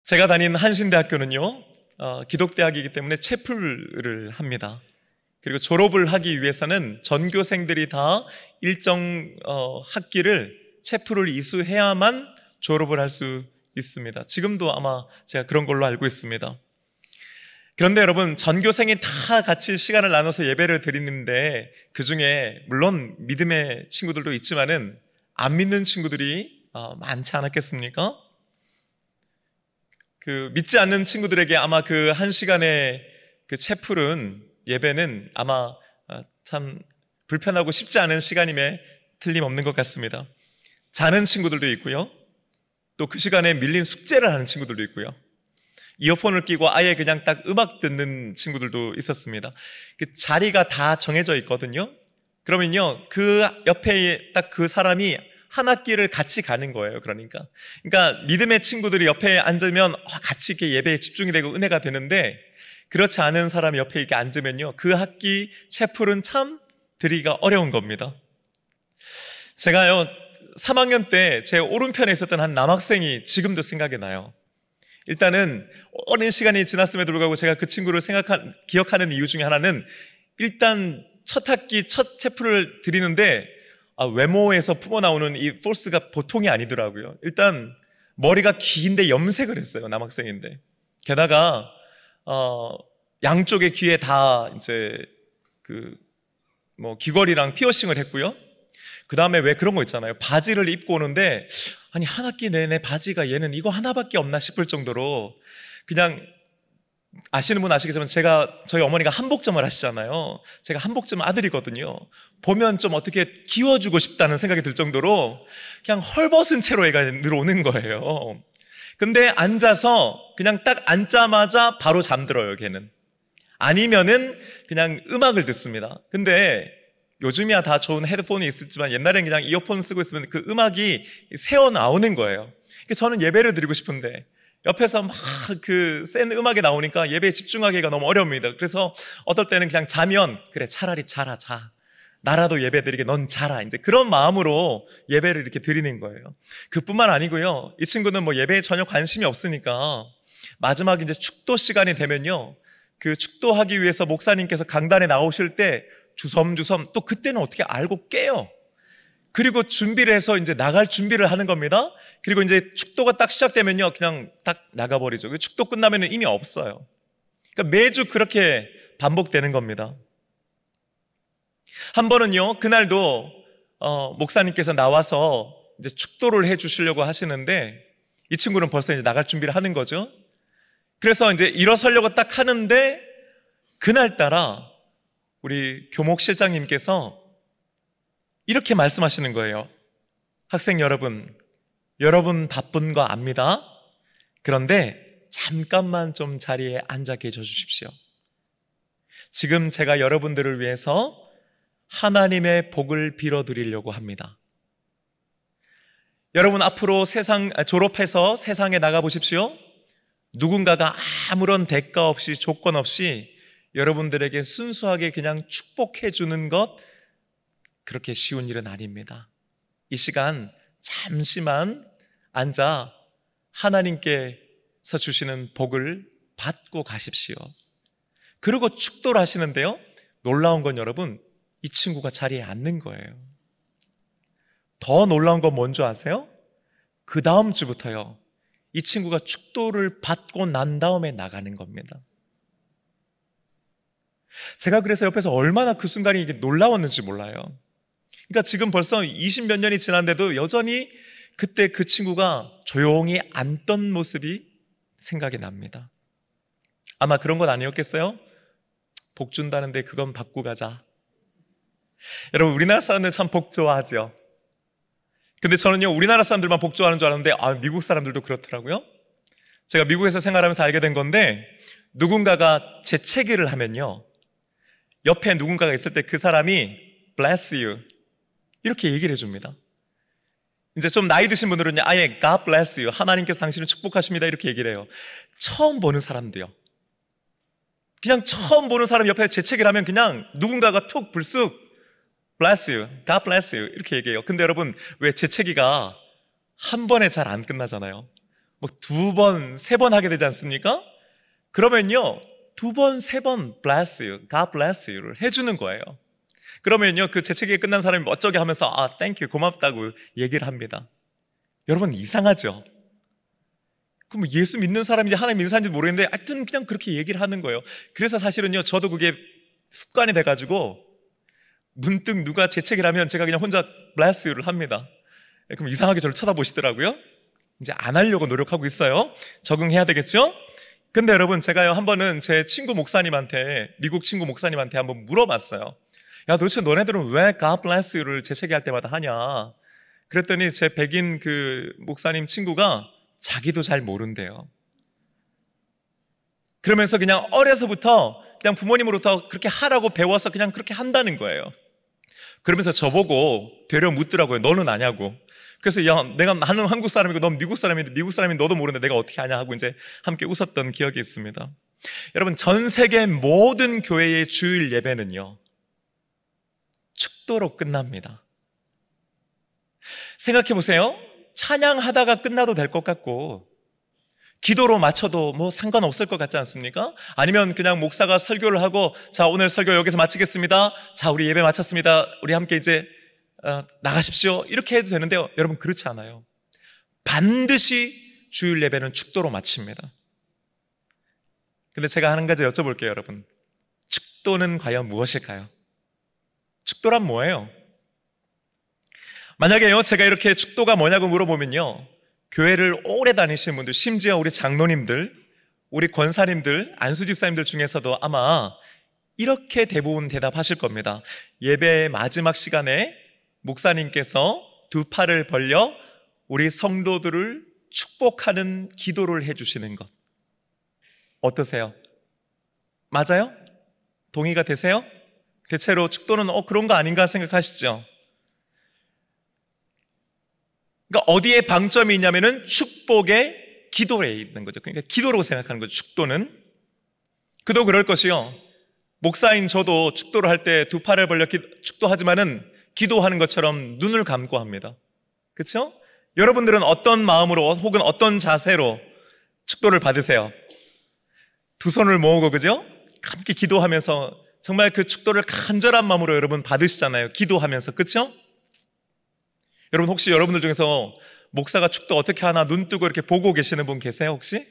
제가 다닌 한신대학교는요, 기독대학이기 때문에 채플을 합니다. 그리고 졸업을 하기 위해서는 전교생들이 다 일정 학기를 채플을 이수해야만 졸업을 할 수 있습니다. 지금도 아마 제가 그런 걸로 알고 있습니다. 그런데 여러분, 전교생이 다 같이 시간을 나눠서 예배를 드리는데 그 중에 물론 믿음의 친구들도 있지만은 안 믿는 친구들이 많지 않았겠습니까? 믿지 않는 친구들에게 아마 그 한 시간의 그 채플은 예배는 아마 참 불편하고 쉽지 않은 시간임에 틀림없는 것 같습니다. 자는 친구들도 있고요. 또 그 시간에 밀린 숙제를 하는 친구들도 있고요. 이어폰을 끼고 아예 그냥 딱 음악 듣는 친구들도 있었습니다. 그 자리가 다 정해져 있거든요. 그러면요, 그 옆에 딱 그 사람이 한 학기를 같이 가는 거예요. 그러니까 믿음의 친구들이 옆에 앉으면 같이 이렇게 예배에 집중이 되고 은혜가 되는데, 그렇지 않은 사람이 옆에 이렇게 앉으면요, 그 학기 채플은 참 드리기가 어려운 겁니다. 제가요 3학년 때 제 오른편에 있었던 한 남학생이 지금도 생각이 나요. 일단은 오랜 시간이 지났음에도 불구하고 제가 그 친구를 기억하는 이유 중에 하나는, 일단 첫 학기 첫 채플을 드리는데 외모에서 품어나오는 이 포스가 보통이 아니더라고요. 일단 머리가 긴데 염색을 했어요. 남학생인데. 게다가 양쪽의 귀에 다 이제 귀걸이랑 피어싱을 했고요. 그 다음에 왜 그런 거 있잖아요. 바지를 입고 오는데 아니 한 학기 내내 바지가 얘는 이거 하나밖에 없나 싶을 정도로, 그냥 아시는 분 아시겠지만 저희 어머니가 한복점을 하시잖아요. 제가 한복점 아들이거든요. 보면 좀 어떻게 기워주고 싶다는 생각이 들 정도로 그냥 헐벗은 채로 애가 늘어오는 거예요. 근데 앉아서 그냥 딱 앉자마자 바로 잠들어요, 걔는. 아니면은 그냥 음악을 듣습니다. 근데 요즘이야 다 좋은 헤드폰이 있었지만 옛날엔 그냥 이어폰 쓰고 있으면 그 음악이 새어 나오는 거예요. 저는 예배를 드리고 싶은데 옆에서 막 그 센 음악이 나오니까 예배에 집중하기가 너무 어려웁니다. 그래서 어떨 때는 그냥 자면, 그래 차라리 자라, 자. 나라도 예배 드리게 넌 자라. 이제 그런 마음으로 예배를 이렇게 드리는 거예요. 그뿐만 아니고요. 이 친구는 예배에 전혀 관심이 없으니까 마지막 이제 축도 시간이 되면요, 그 축도하기 위해서 목사님께서 강단에 나오실 때 주섬주섬, 또 그때는 어떻게 알고 깨요. 그리고 준비를 해서 이제 나갈 준비를 하는 겁니다. 그리고 이제 축도가 딱 시작되면요, 그냥 딱 나가버리죠. 축도 끝나면 이미 없어요. 그러니까 매주 그렇게 반복되는 겁니다. 한 번은요, 그날도 목사님께서 나와서 이제 축도를 해주시려고 하시는데 이 친구는 벌써 이제 나갈 준비를 하는 거죠. 그래서 이제 일어서려고 딱 하는데 그날따라 우리 교목 실장님께서 이렇게 말씀하시는 거예요. 학생 여러분 바쁜 거 압니다. 그런데 잠깐만 좀 자리에 앉아 계셔 주십시오. 지금 제가 여러분들을 위해서 하나님의 복을 빌어드리려고 합니다. 여러분 앞으로 졸업해서 세상에 나가보십시오. 누군가가 아무런 대가 없이 조건 없이 여러분들에게 순수하게 그냥 축복해 주는 것, 그렇게 쉬운 일은 아닙니다. 이 시간 잠시만 앉아 하나님께서 주시는 복을 받고 가십시오. 그리고 축도를 하시는데요, 놀라운 건 여러분, 이 친구가 자리에 앉는 거예요. 더 놀라운 건 뭔지 아세요? 그 다음 주부터요, 이 친구가 축도를 받고 난 다음에 나가는 겁니다. 제가 그래서 옆에서 얼마나 그 순간이 이게 놀라웠는지 몰라요. 그러니까 지금 벌써 20몇 년이 지났는데도 여전히 그때 그 친구가 조용히 앉던 모습이 생각이 납니다. 아마 그런 건 아니었겠어요? 복 준다는데 그건 받고 가자. 여러분, 우리나라 사람들 참 복 좋아하죠. 근데 저는요, 우리나라 사람들만 복 좋아하는 줄 알았는데 미국 사람들도 그렇더라고요. 제가 미국에서 생활하면서 알게 된 건데, 누군가가 재채기를 하면요, 옆에 누군가가 있을 때 그 사람이 bless you 이렇게 얘기를 해줍니다. 이제 좀 나이 드신 분들은 아예 God bless you, 하나님께서 당신을 축복하십니다 이렇게 얘기를 해요. 처음 보는 사람도요, 그냥 처음 보는 사람 옆에 재채기를 하면 그냥 누군가가 툭 불쑥 bless you, God bless you 이렇게 얘기해요. 근데 여러분, 왜 재채기가 한 번에 잘 안 끝나잖아요. 뭐 2번, 3번 하게 되지 않습니까? 그러면요, 2번, 3번 bless you, God bless you를 해주는 거예요. 그러면요, 그 재채기 끝난 사람이 멋쩍게 하면서 thank you, 고맙다고 얘기를 합니다. 여러분, 이상하죠? 그럼 예수 믿는 사람인지 하나님 믿는 사람인지 모르겠는데 하여튼 그냥 그렇게 얘기를 하는 거예요. 그래서 사실은요, 저도 그게 습관이 돼가지고 문득 누가 재채기를 하면 제가 그냥 혼자 bless you를 합니다. 그럼 이상하게 저를 쳐다보시더라고요. 이제 안 하려고 노력하고 있어요. 적응해야 되겠죠? 근데 여러분, 제가요, 한 번은 제 친구 목사님한테, 미국 친구 목사님한테 한번 물어봤어요. 야, 도대체 너네들은 왜 God bless you를 재채기할 때마다 하냐? 그랬더니 제 백인 그 목사님 친구가 자기도 잘 모른대요. 그러면서 그냥 어려서부터 그냥 부모님으로부터 그렇게 하라고 배워서 그냥 그렇게 한다는 거예요. 그러면서 저보고 되려 묻더라고요. 너는 아냐고. 그래서 야, 나는 한국 사람이고 넌 미국 사람인데 미국 사람인 너도 모르는데 내가 어떻게 아냐 하고 이제 함께 웃었던 기억이 있습니다. 여러분, 전 세계 모든 교회의 주일 예배는요, 축도로 끝납니다. 생각해 보세요. 찬양하다가 끝나도 될 것 같고 기도로 마쳐도 뭐 상관없을 것 같지 않습니까? 아니면 그냥 목사가 설교를 하고 자, 오늘 설교 여기서 마치겠습니다. 자, 우리 예배 마쳤습니다. 우리 함께 이제 나가십시오. 이렇게 해도 되는데요, 여러분, 그렇지 않아요. 반드시 주일 예배는 축도로 마칩니다. 근데 제가 한 가지 여쭤볼게요, 여러분. 축도는 과연 무엇일까요? 축도란 뭐예요? 만약에요, 제가 이렇게 축도가 뭐냐고 물어보면요, 교회를 오래 다니시는 분들, 심지어 우리 장로님들, 우리 권사님들, 안수집사님들 중에서도 아마 이렇게 대부분 대답하실 겁니다. 예배의 마지막 시간에 목사님께서 2팔을 벌려 우리 성도들을 축복하는 기도를 해주시는 것. 어떠세요? 맞아요? 동의가 되세요? 대체로 축도는 그런 거 아닌가 생각하시죠? 그러니까 어디에 방점이 있냐면은 축복의 기도에 있는 거죠. 그러니까 기도로 생각하는 거죠, 축도는. 그도 그럴 것이요, 목사인 저도 축도를 할 때 2팔을 벌려 축도하지만은 기도하는 것처럼 눈을 감고 합니다. 그렇죠? 여러분들은 어떤 마음으로 혹은 어떤 자세로 축도를 받으세요? 2손을 모으고, 그죠? 함께 기도하면서 정말 그 축도를 간절한 마음으로 여러분 받으시잖아요, 기도하면서. 그렇죠? 여러분, 혹시 여러분들 중에서 목사가 축도 어떻게 하나 눈 뜨고 이렇게 보고 계시는 분 계세요, 혹시?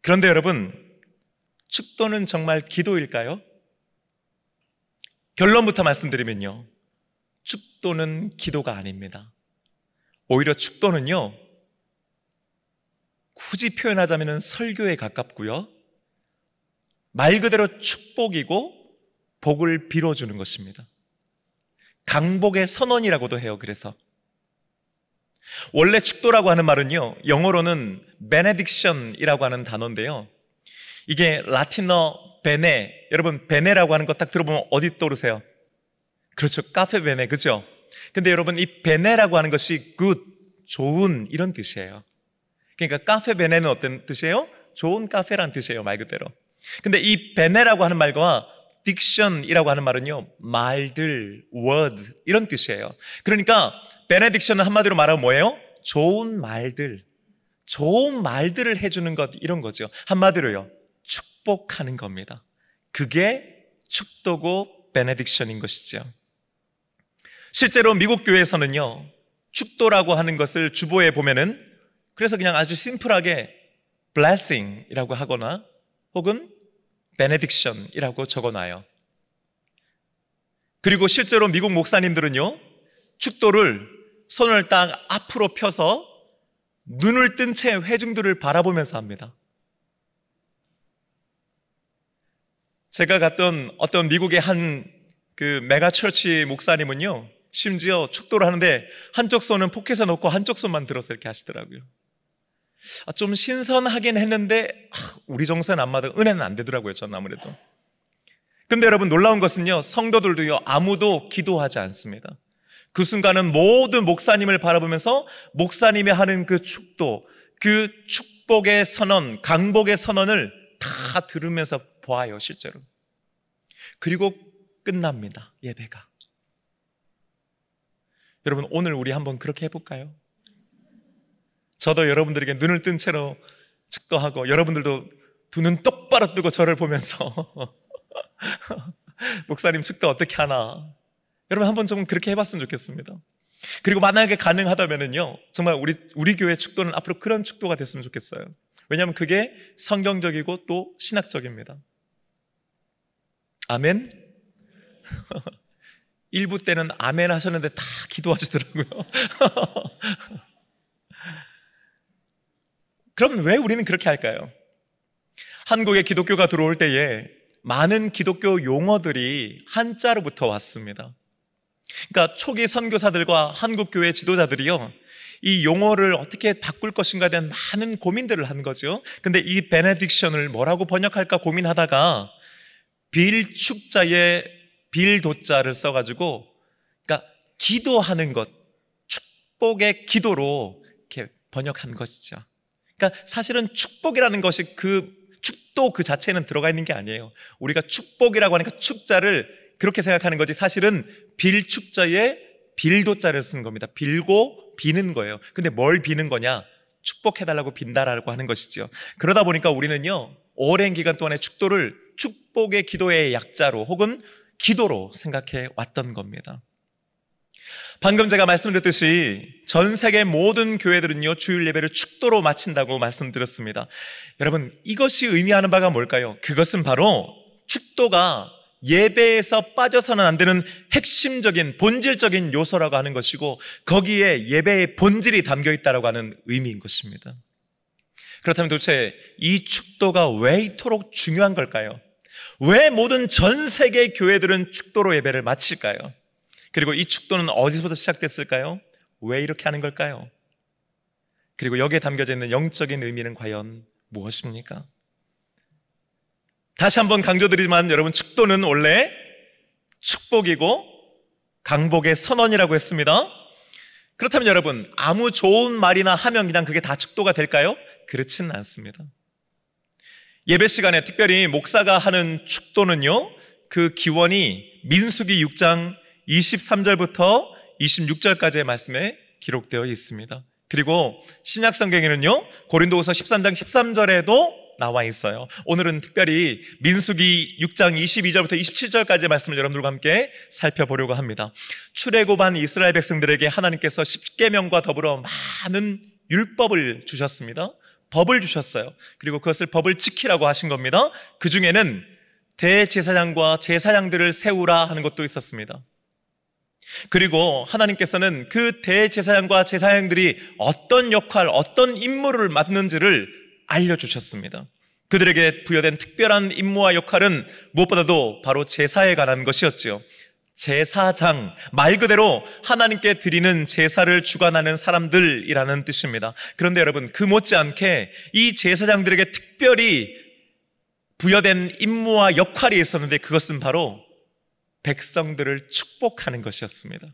그런데 여러분, 축도는 정말 기도일까요? 결론부터 말씀드리면요, 축도는 기도가 아닙니다. 오히려 축도는요, 굳이 표현하자면 설교에 가깝고요, 말 그대로 축복이고 복을 빌어주는 것입니다. 강복의 선언이라고도 해요. 그래서 원래 축도라고 하는 말은요, 영어로는 benediction이라고 하는 단어인데요, 이게 라틴어 베네, 여러분 베네라고 하는 거 딱 들어보면 어디 떠오르세요? 그렇죠, 카페 베네, 그죠? 근데 여러분, 이 베네라고 하는 것이 good, 좋은, 이런 뜻이에요. 그러니까 카페 베네는 어떤 뜻이에요? 좋은 카페란 뜻이에요, 말 그대로. 근데 이 베네라고 하는 말과 diction이라고 하는 말은요, 말들, words, 이런 뜻이에요. 그러니까 benediction은 한마디로 말하면 뭐예요? 좋은 말들, 좋은 말들을 해주는 것, 이런 거죠. 한마디로요, 축복하는 겁니다. 그게 축도고 benediction인 것이죠. 실제로 미국 교회에서는요, 축도라고 하는 것을 주보에 보면은 그래서 그냥 아주 심플하게 blessing이라고 하거나 혹은 benediction이라고 적어놔요. 그리고 실제로 미국 목사님들은요, 축도를 손을 딱 앞으로 펴서 눈을 뜬 채 회중들을 바라보면서 합니다. 제가 갔던 어떤 미국의 한 그 메가처치 목사님은요, 심지어 축도를 하는데 한쪽 손은 포켓에 넣고 한쪽 손만 들어서 이렇게 하시더라고요. 좀 신선하긴 했는데 우리 정서는 안 맞아, 은혜는 안 되더라고요, 저는 아무래도. 근데 여러분, 놀라운 것은요, 성도들도요, 아무도 기도하지 않습니다. 그 순간은 모든 목사님을 바라보면서 목사님이 하는 그 축도, 그 축복의 선언, 강복의 선언을 다 들으면서 보아요, 실제로. 그리고 끝납니다, 예배가. 여러분, 오늘 우리 한번 그렇게 해볼까요? 저도 여러분들에게 눈을 뜬 채로 축도하고, 여러분들도 두 눈 똑바로 뜨고 저를 보면서 목사님 축도 어떻게 하나? 여러분 한번 좀 그렇게 해봤으면 좋겠습니다. 그리고 만약에 가능하다면은요, 정말 우리 교회 축도는 앞으로 그런 축도가 됐으면 좋겠어요. 왜냐하면 그게 성경적이고 또 신학적입니다. 아멘? 1부 때는 아멘 하셨는데 다 기도하시더라고요. 그럼 왜 우리는 그렇게 할까요? 한국에 기독교가 들어올 때에 많은 기독교 용어들이 한자로부터 왔습니다. 그러니까 초기 선교사들과 한국교회 지도자들이요, 이 용어를 어떻게 바꿀 것인가에 대한 많은 고민들을 한 거죠. 근데 이 베네딕션을 뭐라고 번역할까 고민하다가 빌축자에 빌도자를 써가지고, 그러니까 기도하는 것, 축복의 기도로 이렇게 번역한 것이죠. 그러니까 사실은 축복이라는 것이 축도 그 자체는 들어가 있는 게 아니에요. 우리가 축복이라고 하니까 축자를 그렇게 생각하는 거지, 사실은 빌축자에 빌도자를 쓴 겁니다. 빌고 비는 거예요. 근데 뭘 비는 거냐? 축복해달라고 빈다라고 하는 것이죠. 그러다 보니까 우리는요, 오랜 기간 동안에 축도를 축복의 기도의 약자로 혹은 기도로 생각해 왔던 겁니다. 방금 제가 말씀드렸듯이 전 세계 모든 교회들은요, 주일 예배를 축도로 마친다고 말씀드렸습니다. 여러분, 이것이 의미하는 바가 뭘까요? 그것은 바로 축도가 예배에서 빠져서는 안 되는 핵심적인 본질적인 요소라고 하는 것이고, 거기에 예배의 본질이 담겨 있다고 하는 의미인 것입니다. 그렇다면 도대체 이 축도가 왜 이토록 중요한 걸까요? 왜 모든 전 세계 교회들은 축도로 예배를 마칠까요? 그리고 이 축도는 어디서부터 시작됐을까요? 왜 이렇게 하는 걸까요? 그리고 여기에 담겨져 있는 영적인 의미는 과연 무엇입니까? 다시 한번 강조드리지만 여러분, 축도는 원래 축복이고 강복의 선언이라고 했습니다. 그렇다면 여러분, 아무 좋은 말이나 하면 그냥 그게 다 축도가 될까요? 그렇지는 않습니다. 예배 시간에 특별히 목사가 하는 축도는요, 그 기원이 민수기 6장 23절부터 26절까지의 말씀에 기록되어 있습니다. 그리고 신약 성경에는요, 고린도후서 13장 13절에도 나와 있어요. 오늘은 특별히 민수기 6장 22절부터 27절까지의 말씀을 여러분들과 함께 살펴보려고 합니다. 출애굽한 이스라엘 백성들에게 하나님께서 십계명과 더불어 많은 율법을 주셨습니다. 법을 주셨어요. 그리고 그것을 법을 지키라고 하신 겁니다. 그 중에는 대제사장과 제사장들을 세우라 하는 것도 있었습니다. 그리고 하나님께서는 그 대제사장과 제사장들이 어떤 역할, 어떤 임무를 맡는지를 알려주셨습니다. 그들에게 부여된 특별한 임무와 역할은 무엇보다도 바로 제사에 관한 것이었지요. 제사장, 말 그대로 하나님께 드리는 제사를 주관하는 사람들이라는 뜻입니다. 그런데 여러분, 그 못지않게 이 제사장들에게 특별히 부여된 임무와 역할이 있었는데, 그것은 바로 백성들을 축복하는 것이었습니다.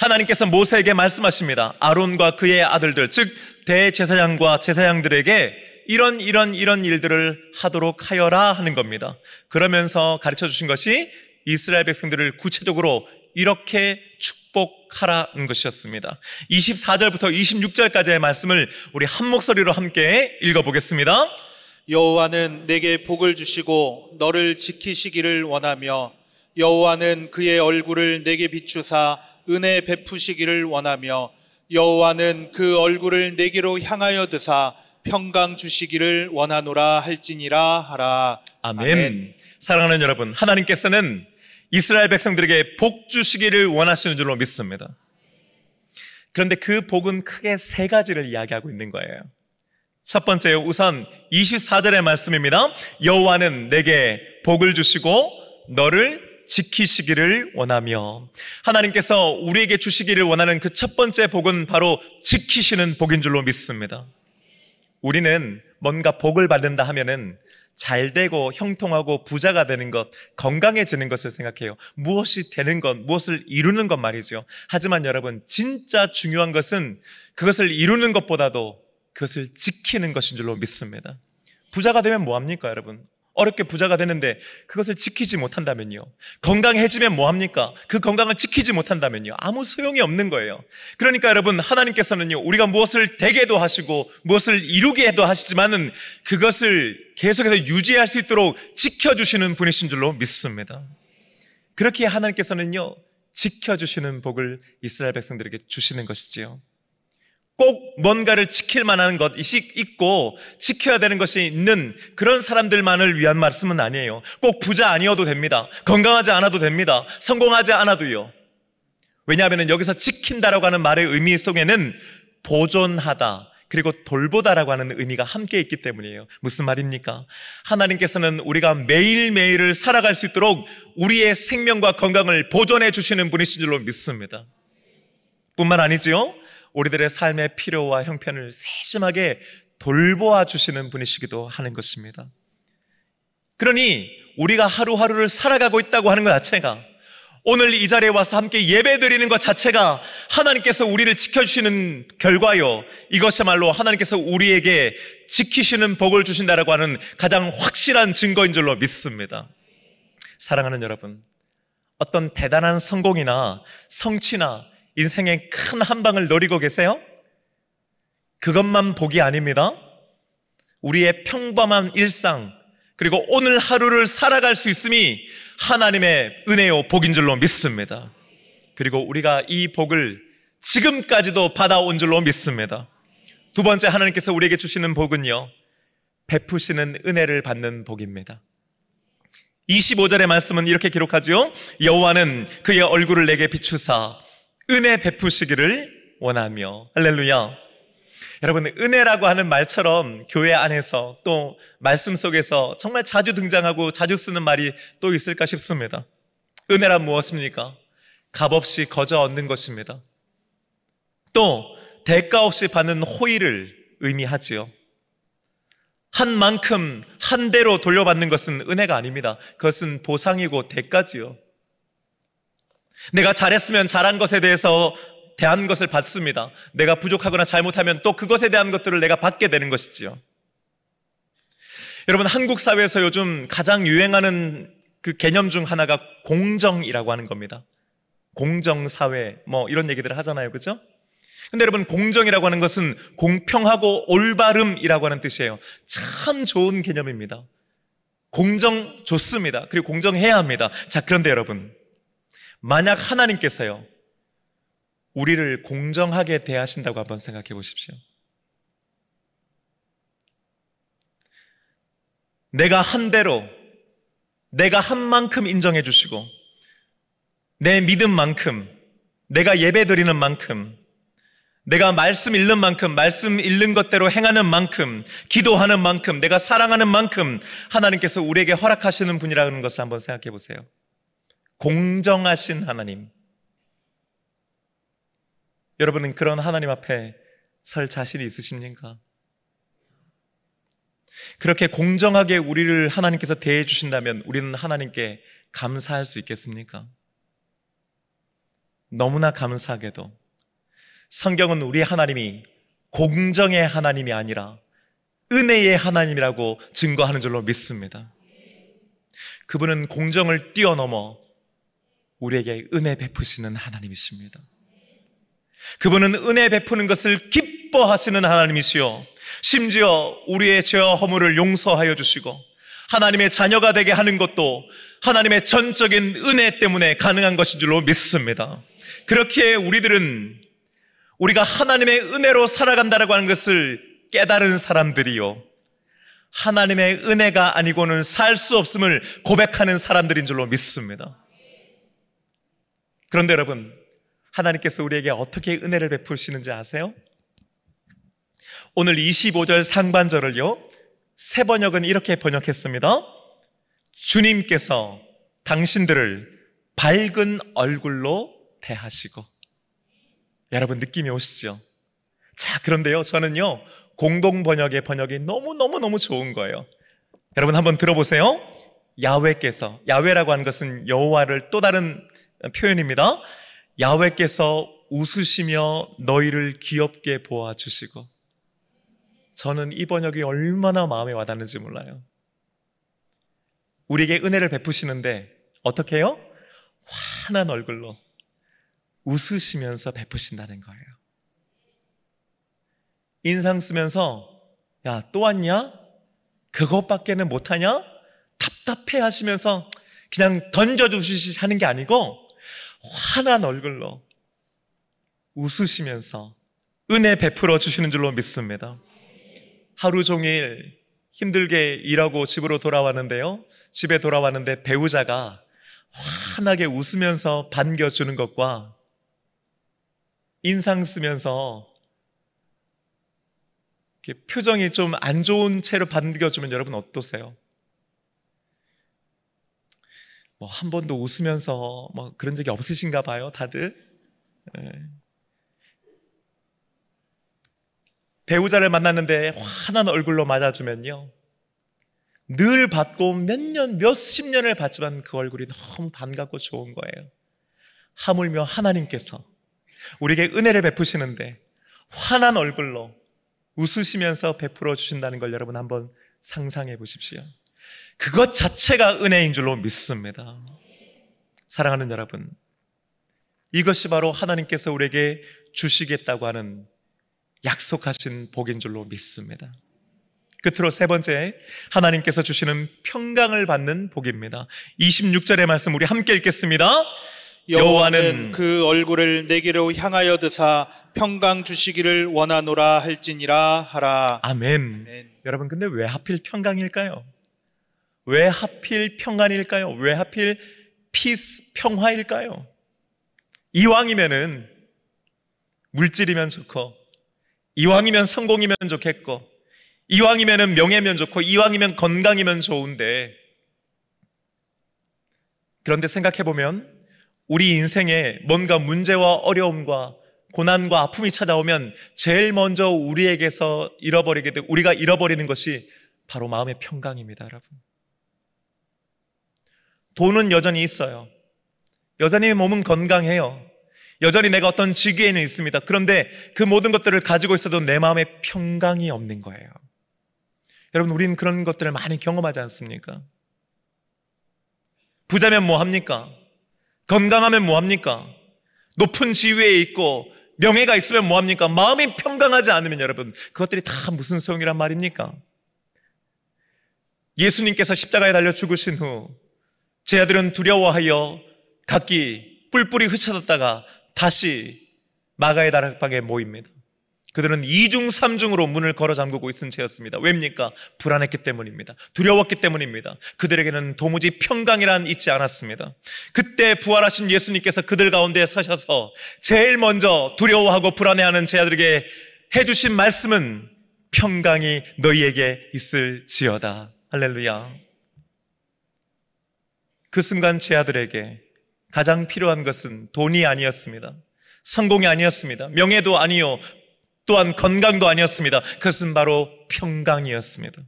하나님께서 모세에게 말씀하십니다. 아론과 그의 아들들, 즉 대제사장과 제사장들에게 이런 일들을 하도록 하여라 하는 겁니다. 그러면서 가르쳐 주신 것이 이스라엘 백성들을 구체적으로 이렇게 축복하라는 것이었습니다. 24절부터 26절까지의 말씀을 우리 한 목소리로 함께 읽어보겠습니다. 여호와는 내게 복을 주시고 너를 지키시기를 원하며, 여호와는 그의 얼굴을 내게 비추사 은혜 베푸시기를 원하며, 여호와는 그 얼굴을 내게로 향하여 드사 평강 주시기를 원하노라 할지니라 하라. 아멘. 아멘. 사랑하는 여러분, 하나님께서는 이스라엘 백성들에게 복 주시기를 원하시는 줄로 믿습니다. 그런데 그 복은 크게 세 가지를 이야기하고 있는 거예요. 첫 번째, 우선 24절의 말씀입니다. 여호와는 내게 복을 주시고 너를 지키시기를 원하며, 하나님께서 우리에게 주시기를 원하는 그 첫 번째 복은 바로 지키시는 복인 줄로 믿습니다. 우리는 뭔가 복을 받는다 하면은 잘 되고 형통하고 부자가 되는 것, 건강해지는 것을 생각해요. 무엇이 되는 것, 무엇을 이루는 것 말이죠. 하지만 여러분, 진짜 중요한 것은 그것을 이루는 것보다도 그것을 지키는 것인 줄로 믿습니다. 부자가 되면 뭐합니까 여러분? 어렵게 부자가 되는데 그것을 지키지 못한다면요. 건강해지면 뭐합니까? 그 건강을 지키지 못한다면요. 아무 소용이 없는 거예요. 그러니까 여러분, 하나님께서는요, 우리가 무엇을 되게도 하시고 무엇을 이루게도 하시지만은 그것을 계속해서 유지할 수 있도록 지켜주시는 분이신 줄로 믿습니다. 그렇게 하나님께서는요, 지켜주시는 복을 이스라엘 백성들에게 주시는 것이지요. 꼭 뭔가를 지킬 만한 것이 있고 지켜야 되는 것이 있는 그런 사람들만을 위한 말씀은 아니에요. 꼭 부자 아니어도 됩니다. 건강하지 않아도 됩니다. 성공하지 않아도요. 왜냐하면 여기서 지킨다라고 하는 말의 의미 속에는 보존하다 그리고 돌보다라고 하는 의미가 함께 있기 때문이에요. 무슨 말입니까? 하나님께서는 우리가 매일매일을 살아갈 수 있도록 우리의 생명과 건강을 보존해 주시는 분이신 줄로 믿습니다. 뿐만 아니지요, 우리들의 삶의 필요와 형편을 세심하게 돌보아 주시는 분이시기도 하는 것입니다. 그러니 우리가 하루하루를 살아가고 있다고 하는 것 자체가, 오늘 이 자리에 와서 함께 예배드리는 것 자체가 하나님께서 우리를 지켜주시는 결과요, 이것이야말로 하나님께서 우리에게 지키시는 복을 주신다라고 하는 가장 확실한 증거인 줄로 믿습니다. 사랑하는 여러분, 어떤 대단한 성공이나 성취나 인생의 큰 한 방을 노리고 계세요? 그것만 복이 아닙니다. 우리의 평범한 일상, 그리고 오늘 하루를 살아갈 수 있음이 하나님의 은혜요 복인 줄로 믿습니다. 그리고 우리가 이 복을 지금까지도 받아온 줄로 믿습니다. 두 번째, 하나님께서 우리에게 주시는 복은요, 베푸시는 은혜를 받는 복입니다. 25절의 말씀은 이렇게 기록하죠. 여호와는 그의 얼굴을 내게 비추사 은혜 베푸시기를 원하며. 할렐루야. 여러분, 은혜라고 하는 말처럼 교회 안에서 또 말씀 속에서 정말 자주 등장하고 자주 쓰는 말이 또 있을까 싶습니다. 은혜란 무엇입니까? 값없이 거저 얻는 것입니다. 또 대가 없이 받는 호의를 의미하지요. 한 만큼 한 대로 돌려받는 것은 은혜가 아닙니다. 그것은 보상이고 대가지요. 내가 잘했으면 잘한 것에 대해서 대한 것을 받습니다. 내가 부족하거나 잘못하면 또 그것에 대한 것들을 내가 받게 되는 것이지요. 여러분, 한국 사회에서 요즘 가장 유행하는 그 개념 중 하나가 공정이라고 하는 겁니다. 공정사회, 이런 얘기들을 하잖아요. 그죠? 근데 여러분, 공정이라고 하는 것은 공평하고 올바름이라고 하는 뜻이에요. 참 좋은 개념입니다. 공정 좋습니다. 그리고 공정해야 합니다. 자, 그런데 여러분, 만약 하나님께서요, 우리를 공정하게 대하신다고 한번 생각해 보십시오. 내가 한 대로, 내가 한 만큼 인정해 주시고, 내 믿음 만큼, 내가 예배 드리는 만큼, 내가 말씀 읽는 만큼, 말씀 읽는 것대로 행하는 만큼, 기도하는 만큼, 내가 사랑하는 만큼 하나님께서 우리에게 허락하시는 분이라는 것을 한번 생각해 보세요. 공정하신 하나님. 여러분은 그런 하나님 앞에 설 자신이 있으십니까? 그렇게 공정하게 우리를 하나님께서 대해 주신다면 우리는 하나님께 감사할 수 있겠습니까? 너무나 감사하게도 성경은 우리 하나님이 공정의 하나님이 아니라 은혜의 하나님이라고 증거하는 줄로 믿습니다. 그분은 공정을 뛰어넘어 우리에게 은혜 베푸시는 하나님이십니다. 그분은 은혜 베푸는 것을 기뻐하시는 하나님이시요, 심지어 우리의 죄와 허물을 용서하여 주시고 하나님의 자녀가 되게 하는 것도 하나님의 전적인 은혜 때문에 가능한 것인 줄로 믿습니다. 그렇게 우리들은 우리가 하나님의 은혜로 살아간다라고 하는 것을 깨달은 사람들이요, 하나님의 은혜가 아니고는 살 수 없음을 고백하는 사람들인 줄로 믿습니다. 그런데 여러분, 하나님께서 우리에게 어떻게 은혜를 베푸시는지 아세요? 오늘 25절 상반절을요, 새 번역은 이렇게 번역했습니다. 주님께서 당신들을 밝은 얼굴로 대하시고. 여러분, 느낌이 오시죠? 자, 그런데요, 저는요, 공동 번역의 번역이 너무 좋은 거예요. 여러분, 한번 들어보세요. 야훼께서, 야훼라고 하는 것은 여호와를 또 다른 표현입니다. 야훼께서 웃으시며 너희를 귀엽게 보아주시고. 저는 이 번역이 얼마나 마음에 와닿는지 몰라요. 우리에게 은혜를 베푸시는데 어떻게 해요? 환한 얼굴로 웃으시면서 베푸신다는 거예요. 인상 쓰면서 야, 또 왔냐? 그것밖에는 못하냐? 답답해 하시면서 그냥 던져주시시 하는 게 아니고 환한 얼굴로 웃으시면서 은혜 베풀어 주시는 줄로 믿습니다. 하루 종일 힘들게 일하고 집으로 돌아왔는데요, 집에 돌아왔는데 배우자가 환하게 웃으면서 반겨주는 것과 인상 쓰면서 이렇게 표정이 좀 안 좋은 채로 반겨주면 여러분 어떠세요? 뭐 한 번도 웃으면서 뭐 그런 적이 없으신가 봐요, 다들. 네. 배우자를 만났는데 환한 얼굴로 맞아주면요, 늘 봤고 몇 년, 몇십 년을 봤지만 그 얼굴이 너무 반갑고 좋은 거예요. 하물며 하나님께서 우리에게 은혜를 베푸시는데 환한 얼굴로 웃으시면서 베풀어 주신다는 걸 여러분 한번 상상해 보십시오. 그것 자체가 은혜인 줄로 믿습니다. 사랑하는 여러분, 이것이 바로 하나님께서 우리에게 주시겠다고 하는 약속하신 복인 줄로 믿습니다. 끝으로 세 번째, 하나님께서 주시는 평강을 받는 복입니다. 26절의 말씀 우리 함께 읽겠습니다. 여호와는 그 얼굴을 내게로 향하여 드사 평강 주시기를 원하노라 할지니라 하라. 아멘. 아멘. 여러분, 근데 왜 하필 평강일까요? 왜 하필 평안일까요? 왜 하필 피스, 평화일까요? 이왕이면은 물질이면 좋고, 이왕이면 성공이면 좋겠고, 이왕이면 명예면 좋고, 이왕이면 건강이면 좋은데, 그런데 생각해보면 우리 인생에 뭔가 문제와 어려움과 고난과 아픔이 찾아오면 제일 먼저 우리에게서 우리가 잃어버리는 것이 바로 마음의 평강입니다, 여러분. 돈은 여전히 있어요. 여전히 몸은 건강해요. 여전히 내가 어떤 직위에는 있습니다. 그런데 그 모든 것들을 가지고 있어도 내 마음에 평강이 없는 거예요. 여러분, 우리는 그런 것들을 많이 경험하지 않습니까? 부자면 뭐합니까? 건강하면 뭐합니까? 높은 지위에 있고 명예가 있으면 뭐합니까? 마음이 평강하지 않으면 여러분, 그것들이 다 무슨 소용이란 말입니까? 예수님께서 십자가에 달려 죽으신 후 제 아들은 두려워하여 각기 뿔뿔이 흩어졌다가 다시 마가의 다락방에 모입니다. 그들은 2중 3중으로 문을 걸어 잠그고 있은 채였습니다. 왜입니까? 불안했기 때문입니다. 두려웠기 때문입니다. 그들에게는 도무지 평강이란 있지 않았습니다. 그때 부활하신 예수님께서 그들 가운데 서셔서 제일 먼저 두려워하고 불안해하는 제 아들에게 해주신 말씀은 평강이 너희에게 있을지어다. 할렐루야. 그 순간 제 아들에게 가장 필요한 것은 돈이 아니었습니다. 성공이 아니었습니다. 명예도 아니요, 또한 건강도 아니었습니다. 그것은 바로 평강이었습니다.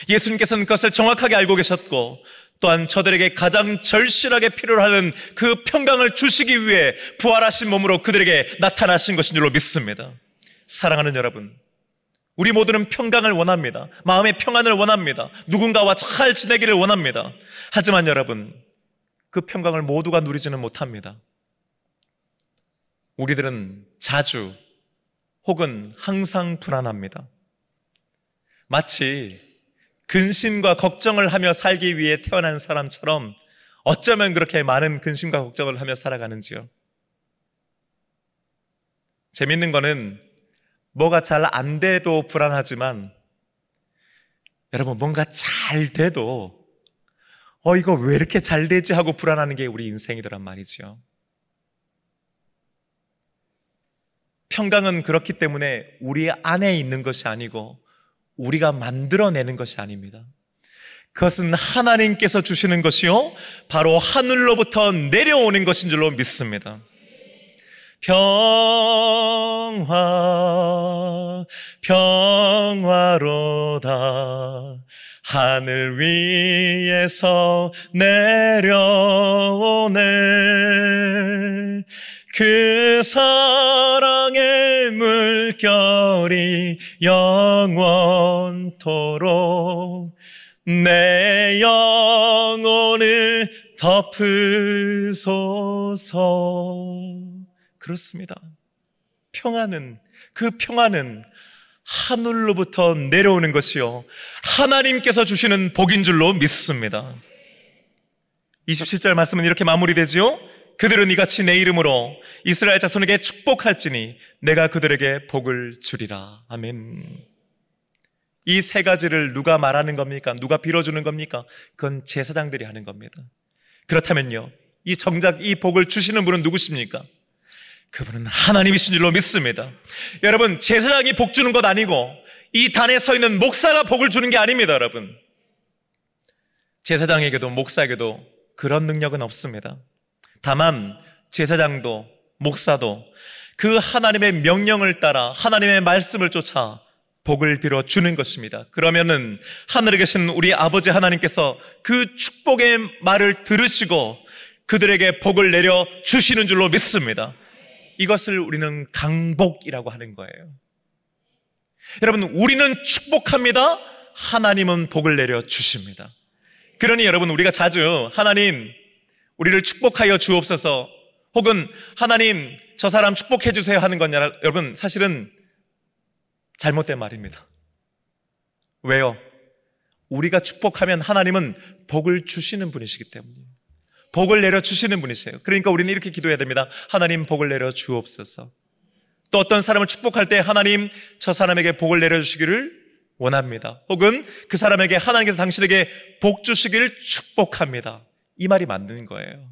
예수님께서는 그것을 정확하게 알고 계셨고, 또한 저들에게 가장 절실하게 필요로 하는 그 평강을 주시기 위해 부활하신 몸으로 그들에게 나타나신 것인 줄로 믿습니다. 사랑하는 여러분, 우리 모두는 평강을 원합니다. 마음의 평안을 원합니다. 누군가와 잘 지내기를 원합니다. 하지만 여러분, 그 평강을 모두가 누리지는 못합니다. 우리들은 자주 혹은 항상 불안합니다. 마치 근심과 걱정을 하며 살기 위해 태어난 사람처럼 어쩌면 그렇게 많은 근심과 걱정을 하며 살아가는지요. 재밌는 거는 뭐가 잘 안 돼도 불안하지만, 여러분, 뭔가 잘 돼도 이거 왜 이렇게 잘 되지 하고 불안하는 게 우리 인생이더란 말이죠. 평강은 그렇기 때문에 우리 안에 있는 것이 아니고 우리가 만들어내는 것이 아닙니다. 그것은 하나님께서 주시는 것이요, 바로 하늘로부터 내려오는 것인 줄로 믿습니다. 평화, 평화로다. 하늘 위에서 내려오네. 그 사랑의 물결이 영원토록 내 영혼을 덮으소서. 그렇습니다. 그 평안은 하늘로부터 내려오는 것이요, 하나님께서 주시는 복인 줄로 믿습니다. 27절 말씀은 이렇게 마무리되지요. 그들은 이같이 내 이름으로 이스라엘 자손에게 축복할지니 내가 그들에게 복을 주리라. 아멘. 이 세 가지를 누가 말하는 겁니까? 누가 빌어주는 겁니까? 그건 제사장들이 하는 겁니다. 그렇다면요, 정작 이 복을 주시는 분은 누구십니까? 그분은 하나님이신 줄로 믿습니다. 여러분, 제사장이 복 주는 것 아니고 이 단에 서 있는 목사가 복을 주는 게 아닙니다. 여러분, 제사장에게도 목사에게도 그런 능력은 없습니다. 다만 제사장도 목사도 그 하나님의 명령을 따라 하나님의 말씀을 쫓아 복을 빌어 주는 것입니다. 그러면은 하늘에 계신 우리 아버지 하나님께서 그 축복의 말을 들으시고 그들에게 복을 내려 주시는 줄로 믿습니다. 이것을 우리는 강복이라고 하는 거예요. 여러분, 우리는 축복합니다. 하나님은 복을 내려 주십니다. 그러니 여러분, 우리가 자주 하나님 우리를 축복하여 주옵소서, 혹은 하나님 저 사람 축복해 주세요 하는 거냐, 여러분, 사실은 잘못된 말입니다. 왜요? 우리가 축복하면 하나님은 복을 주시는 분이시기 때문이에요. 복을 내려 주시는 분이세요. 그러니까 우리는 이렇게 기도해야 됩니다. 하나님 복을 내려 주옵소서. 또 어떤 사람을 축복할 때 하나님 저 사람에게 복을 내려 주시기를 원합니다. 혹은 그 사람에게 하나님께서 당신에게 복 주시기를 축복합니다. 이 말이 맞는 거예요.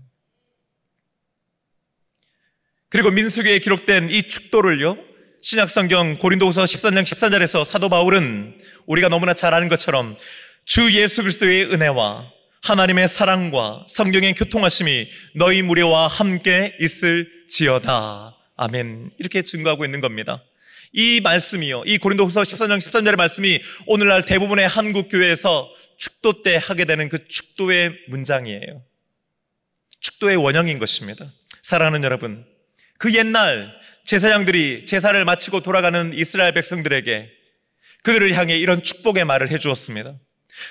그리고 민수기에 기록된 이 축도를요, 신약성경 고린도후서 13장 14절에서 사도 바울은 우리가 너무나 잘 아는 것처럼 주 예수 그리스도의 은혜와 하나님의 사랑과 성경의 교통하심이 너희 무리와 함께 있을지어다. 아멘. 이렇게 증거하고 있는 겁니다. 이 말씀이요, 이 고린도후서 14장 13절의 말씀이 오늘날 대부분의 한국 교회에서 축도 때 하게 되는 그 축도의 문장이에요. 축도의 원형인 것입니다. 사랑하는 여러분, 그 옛날 제사장들이 제사를 마치고 돌아가는 이스라엘 백성들에게 그들을 향해 이런 축복의 말을 해주었습니다.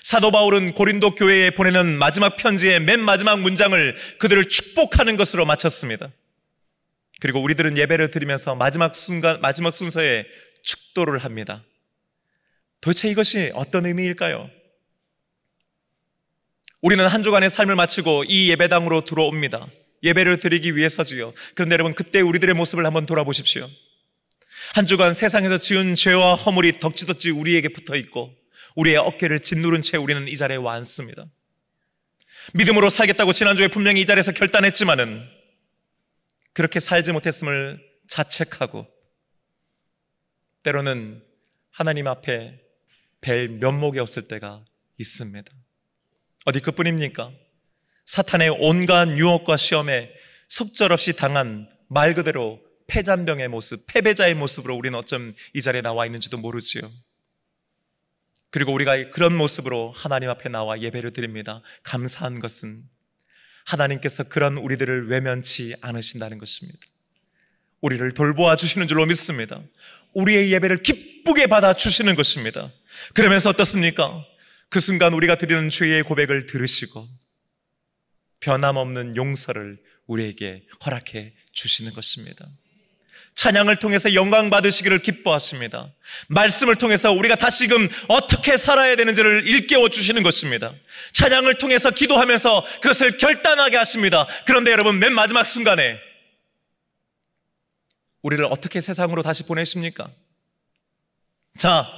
사도 바울은 고린도 교회에 보내는 마지막 편지의 맨 마지막 문장을 그들을 축복하는 것으로 마쳤습니다. 그리고 우리들은 예배를 드리면서 마지막 순서에 축도를 합니다. 도대체 이것이 어떤 의미일까요? 우리는 한 주간의 삶을 마치고 이 예배당으로 들어옵니다. 예배를 드리기 위해서지요. 그런데 여러분, 그때 우리들의 모습을 한번 돌아보십시오. 한 주간 세상에서 지은 죄와 허물이 덕지덕지 우리에게 붙어 있고 우리의 어깨를 짓누른 채 우리는 이 자리에 와 앉습니다. 믿음으로 살겠다고 지난주에 분명히 이 자리에서 결단했지만은 그렇게 살지 못했음을 자책하고 때로는 하나님 앞에 뵐 면목이 없을 때가 있습니다. 어디 그뿐입니까? 사탄의 온갖 유혹과 시험에 속절없이 당한 말 그대로 패잔병의 모습, 패배자의 모습으로 우리는 어쩜 이 자리에 나와 있는지도 모르지요. 그리고 우리가 그런 모습으로 하나님 앞에 나와 예배를 드립니다. 감사한 것은 하나님께서 그런 우리들을 외면치 않으신다는 것입니다. 우리를 돌보아 주시는 줄로 믿습니다. 우리의 예배를 기쁘게 받아주시는 것입니다. 그러면서 어떻습니까? 그 순간 우리가 드리는 죄의 고백을 들으시고 변함없는 용서를 우리에게 허락해 주시는 것입니다. 찬양을 통해서 영광 받으시기를 기뻐하십니다. 말씀을 통해서 우리가 다시금 어떻게 살아야 되는지를 일깨워 주시는 것입니다. 찬양을 통해서 기도하면서 그것을 결단하게 하십니다. 그런데 여러분, 맨 마지막 순간에 우리를 어떻게 세상으로 다시 보내십니까? 자,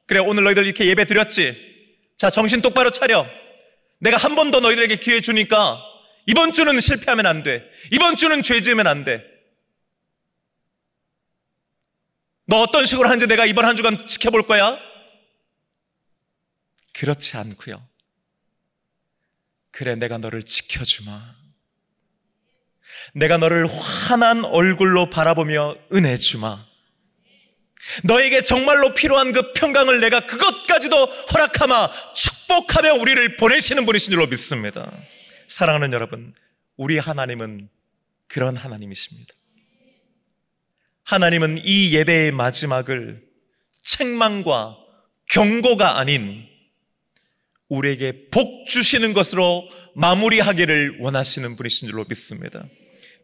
그래, 오늘 너희들 이렇게 예배 드렸지? 자, 정신 똑바로 차려. 내가 한 번 더 너희들에게 기회 주니까 이번 주는 실패하면 안 돼. 이번 주는 죄 지으면 안 돼. 너 어떤 식으로 하는지 내가 이번 한 주간 지켜볼 거야? 그렇지 않고요. 그래, 내가 너를 지켜주마. 내가 너를 환한 얼굴로 바라보며 은혜 주마. 너에게 정말로 필요한 그 평강을 내가 그것까지도 허락하마 축복하며 우리를 보내시는 분이신 줄로 믿습니다. 사랑하는 여러분, 우리 하나님은 그런 하나님이십니다. 하나님은 이 예배의 마지막을 책망과 경고가 아닌 우리에게 복 주시는 것으로 마무리하기를 원하시는 분이신 줄로 믿습니다.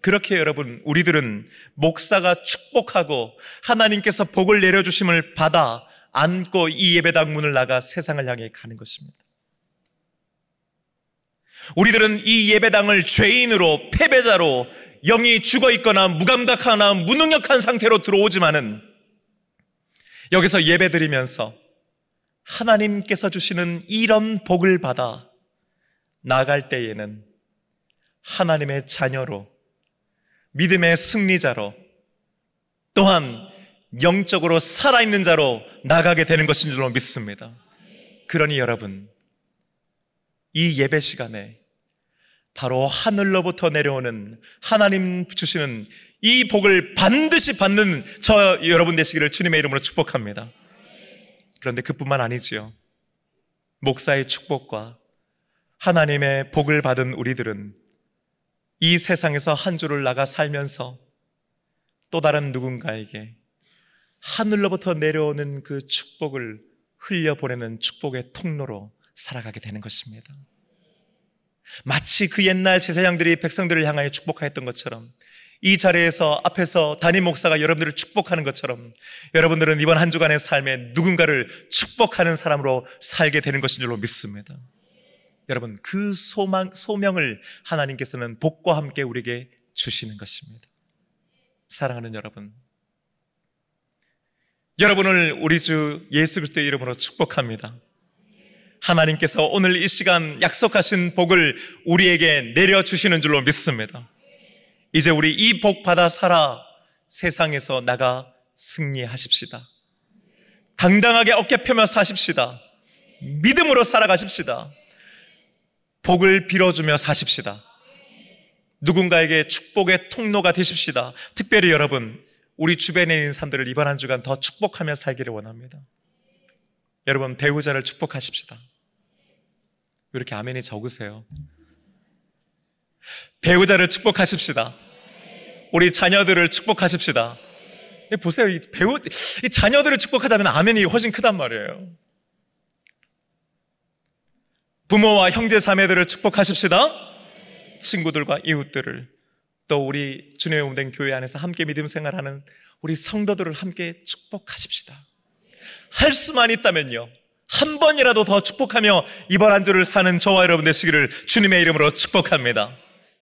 그렇게 여러분, 우리들은 목사가 축복하고 하나님께서 복을 내려주심을 받아 안고 이 예배당 문을 나가 세상을 향해 가는 것입니다. 우리들은 이 예배당을 죄인으로, 패배자로, 영이 죽어있거나 무감각하거나 무능력한 상태로 들어오지만은 여기서 예배드리면서 하나님께서 주시는 이런 복을 받아 나갈 때에는 하나님의 자녀로, 믿음의 승리자로, 또한 영적으로 살아있는 자로 나가게 되는 것인 줄로 믿습니다. 그러니 여러분, 이 예배 시간에 바로 하늘로부터 내려오는 하나님 주시는 이 복을 반드시 받는 저 여러분 되시기를 주님의 이름으로 축복합니다. 그런데 그뿐만 아니지요. 목사의 축복과 하나님의 복을 받은 우리들은 이 세상에서 한 주를 나가 살면서 또 다른 누군가에게 하늘로부터 내려오는 그 축복을 흘려보내는 축복의 통로로 살아가게 되는 것입니다. 마치 그 옛날 제사장들이 백성들을 향하여 축복하였던 것처럼, 이 자리에서 앞에서 담임 목사가 여러분들을 축복하는 것처럼 여러분들은 이번 한 주간의 삶에 누군가를 축복하는 사람으로 살게 되는 것인 줄로 믿습니다. 여러분, 그 소명을 하나님께서는 복과 함께 우리에게 주시는 것입니다. 사랑하는 여러분, 여러분을 우리 주 예수 그리스도의 이름으로 축복합니다. 하나님께서 오늘 이 시간 약속하신 복을 우리에게 내려주시는 줄로 믿습니다. 이제 우리 이 복 받아 살아 세상에서 나가 승리하십시다. 당당하게 어깨 펴며 사십시다. 믿음으로 살아가십시다. 복을 빌어주며 사십시다. 누군가에게 축복의 통로가 되십시다. 특별히 여러분, 우리 주변에 있는 사람들을 이번 한 주간 더 축복하며 살기를 원합니다. 여러분, 배우자를 축복하십시다. 왜 이렇게 아멘이 적으세요? 배우자를 축복하십시다. 우리 자녀들을 축복하십시다. 보세요, 이 자녀들을 축복하자면 아멘이 훨씬 크단 말이에요. 부모와 형제 자매들을 축복하십시다. 친구들과 이웃들을, 또 우리 주님의 몸 된 교회 안에서 함께 믿음 생활하는 우리 성도들을 함께 축복하십시다. 할 수만 있다면요, 한 번이라도 더 축복하며 이번 한 주를 사는 저와 여러분 되시기를 주님의 이름으로 축복합니다.